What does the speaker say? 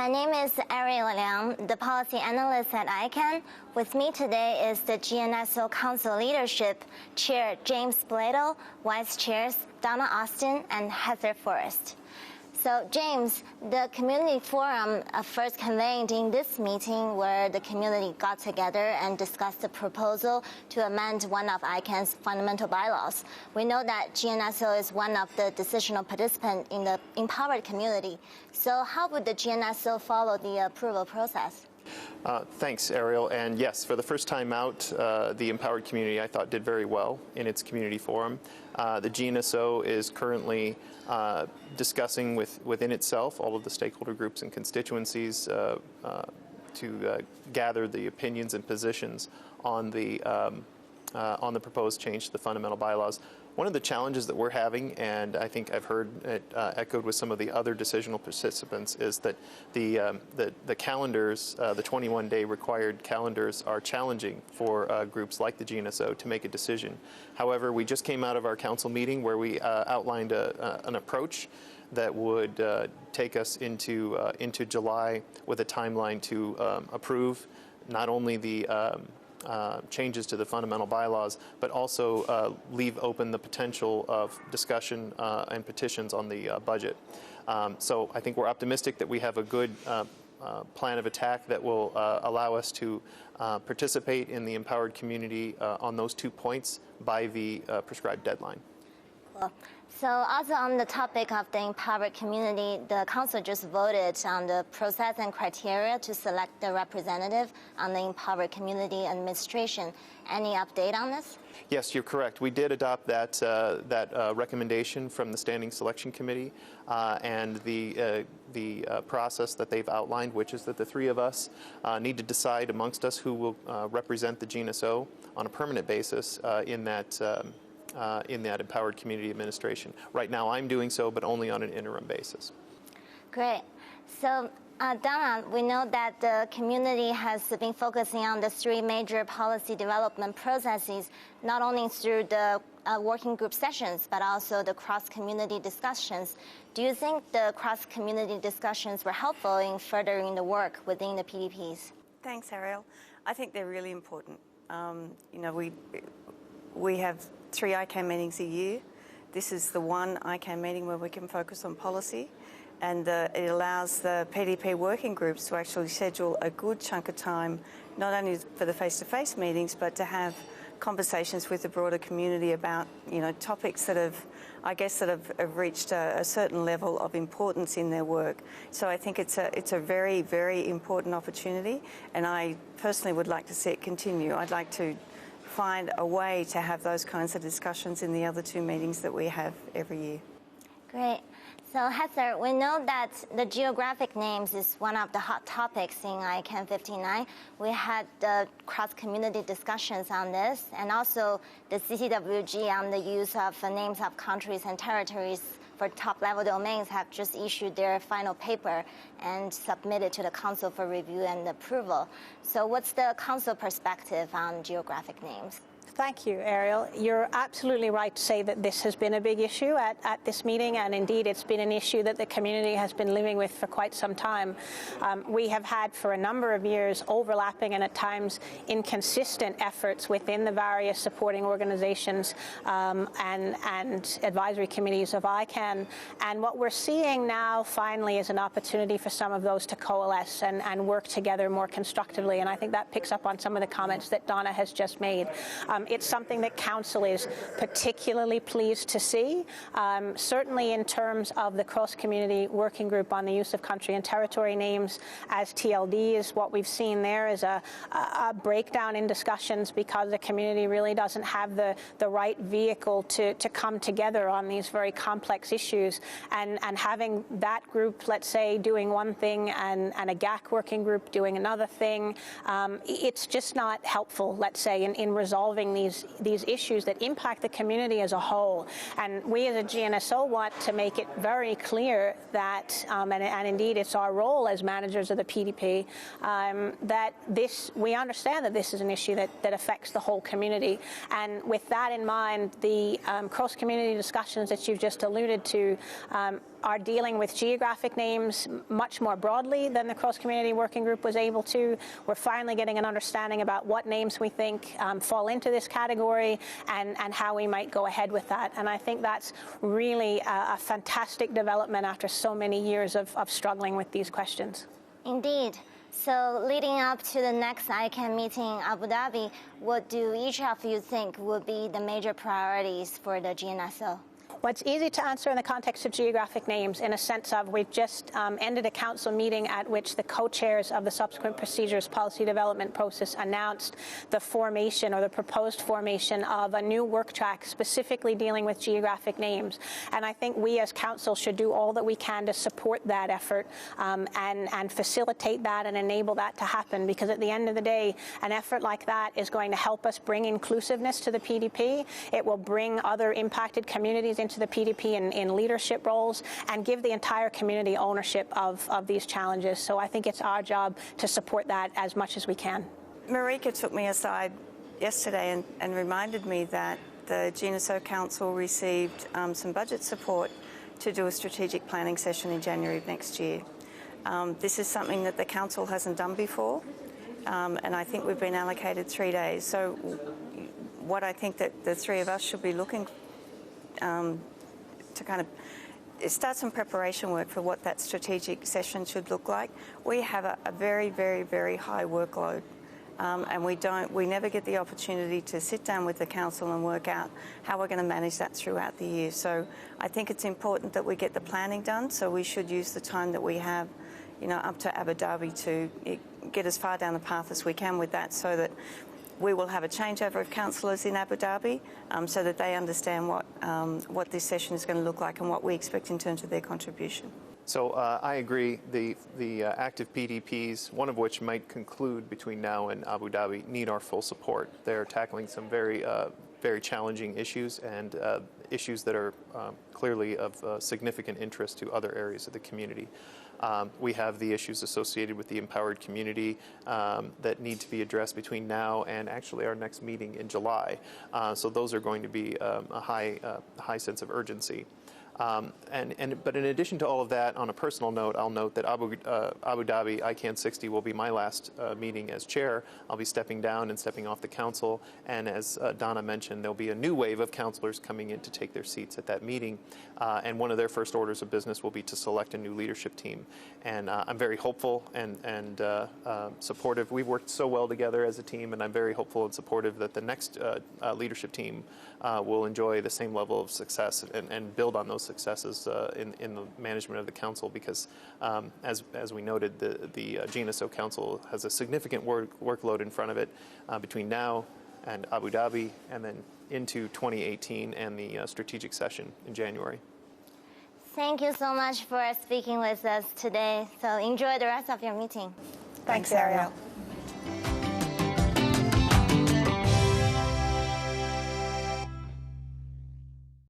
My name is Ariel Liang, the policy analyst at ICANN. With me today is the GNSO Council Leadership Chair James Blato, Vice Chairs Donna Austin and Heather Forrest. So James, the community forum first convened in this meeting where the community got together and discussed the proposal to amend one of ICANN's fundamental bylaws. We know that GNSO is one of the decisional participants in the empowered community. So how would the GNSO follow the approval process? Thanks, Ariel. And yes, for the first time out, the empowered community, I thought, did very well in its community forum. The GNSO is currently discussing within itself all of the stakeholder groups and constituencies to gather the opinions and positions on the proposed change to the fundamental bylaws. One of the challenges that we're having, and I think I've heard it echoed with some of the other decisional participants, is that the calendars, the 21-day required calendars, are challenging for groups like the GNSO to make a decision. However, we just came out of our council meeting where we outlined an approach that would take us into July with a timeline to approve not only the changes to the fundamental bylaws, but also leave open the potential of discussion and petitions on the budget. So I think we're optimistic that we have a good plan of attack that will allow us to participate in the empowered community on those 2 points by the prescribed deadline. Cool. So also on the topic of the empowered community, the council just voted on the process and criteria to select the representative on the empowered community administration. Any update on this? Yes, you're correct. We did adopt that recommendation from the Standing Selection Committee and the process that they've outlined, which is that the 3 of us need to decide amongst us who will represent the GNSO on a permanent basis in that empowered community administration. Right now I'm doing so, but only on an interim basis. Great. So Donna, we know that the community has been focusing on the 3 major policy development processes, not only through the working group sessions, but also the cross-community discussions. Do you think the cross-community discussions were helpful in furthering the work within the PDPs? Thanks, Ariel. I think they're really important. We have 3 ICANN meetings a year. This is the one ICANN meeting where we can focus on policy, and it allows the PDP working groups to actually schedule a good chunk of time, not only for the face-to-face meetings, but to have conversations with the broader community about, topics that have reached a certain level of importance in their work. So I think it's a very, very important opportunity, and I personally would like to see it continue. I'd like to find a way to have those kinds of discussions in the other 2 meetings that we have every year. Great. So Heather, we know that the geographic names is one of the hot topics in ICANN59. We had the cross-community discussions on this, and also the CCWG on the use of names of countries and territories for top-level domains have just issued their final paper and submitted to the Council for review and approval. So what's the Council perspective on geographic names? Thank you, Ariel. You're absolutely right to say that this has been a big issue at this meeting, and indeed it's been an issue that the community has been living with for quite some time. We have had for a number of years overlapping and at times inconsistent efforts within the various supporting organizations and advisory committees of ICANN. And what we're seeing now finally is an opportunity for some of those to coalesce and work together more constructively. And I think that picks up on some of the comments that Donna has just made. It's something that Council is particularly pleased to see, certainly in terms of the cross-community working group on the use of country and territory names as TLDs. What we've seen there is a breakdown in discussions because the community really doesn't have the right vehicle to come together on these very complex issues. And having that group, let's say, doing one thing and a GAC working group doing another thing, it's just not helpful, let's say, in resolving these issues that impact the community as a whole. And we as a GNSO want to make it very clear that, and indeed it's our role as managers of the PDP, that we understand that this is an issue that affects the whole community. And with that in mind, the cross-community discussions that you've just alluded to are dealing with geographic names much more broadly than the cross-community working group was able to. We're finally getting an understanding about what names we think fall into this category and how we might go ahead with that. And I think that's really a fantastic development after so many years of struggling with these questions. Indeed. So leading up to the next ICANN meeting in Abu Dhabi, what do each of you think would be the major priorities for the GNSO? Well, it's easy to answer in the context of geographic names in a sense of we've just ended a council meeting at which the co-chairs of the subsequent procedures policy development process announced the formation or the proposed formation of a new work track specifically dealing with geographic names. And I think we as council should do all that we can to support that effort and facilitate that and enable that to happen, because at the end of the day, an effort like that is going to help us bring inclusiveness to the PDP. It will bring other impacted communities into the PDP in leadership roles and give the entire community ownership of these challenges. So I think it's our job to support that as much as we can. Marika took me aside yesterday and reminded me that the GNSO Council received some budget support to do a strategic planning session in January of next year. This is something that the Council hasn't done before, and I think we've been allocated 3 days. So what I think that the three of us should be looking to kind of start some preparation work for what that strategic session should look like. We have a very, very, very high workload, and we never get the opportunity to sit down with the council and work out how we're going to manage that throughout the year. So I think it's important that we get the planning done. So we should use the time that we have, up to Abu Dhabi to get as far down the path as we can with that, so that we will have a changeover of councillors in Abu Dhabi so that they understand what this session is going to look like and what we expect in terms of their contribution. So I agree. The active PDPs, one of which might conclude between now and Abu Dhabi, need our full support. They're tackling some very challenging issues and issues that are clearly of significant interest to other areas of the community. We have the issues associated with the empowered community that need to be addressed between now and actually our next meeting in July. So those are going to be a high sense of urgency. But in addition to all of that, on a personal note, I'll note that Abu Dhabi ICANN60 will be my last meeting as chair. I'll be stepping down and stepping off the council, and as Donna mentioned, there'll be a new wave of councillors coming in to take their seats at that meeting, and one of their first orders of business will be to select a new leadership team. And I'm very hopeful and supportive. We've worked so well together as a team, and I'm very hopeful and supportive that the next leadership team will enjoy the same level of success and build on those successes in the management of the council, because as we noted, the GNSO Council has a significant workload in front of it between now and Abu Dhabi, and then into 2018 and the strategic session in January. Thank you so much for speaking with us today. So enjoy the rest of your meeting. Thanks, Ariel.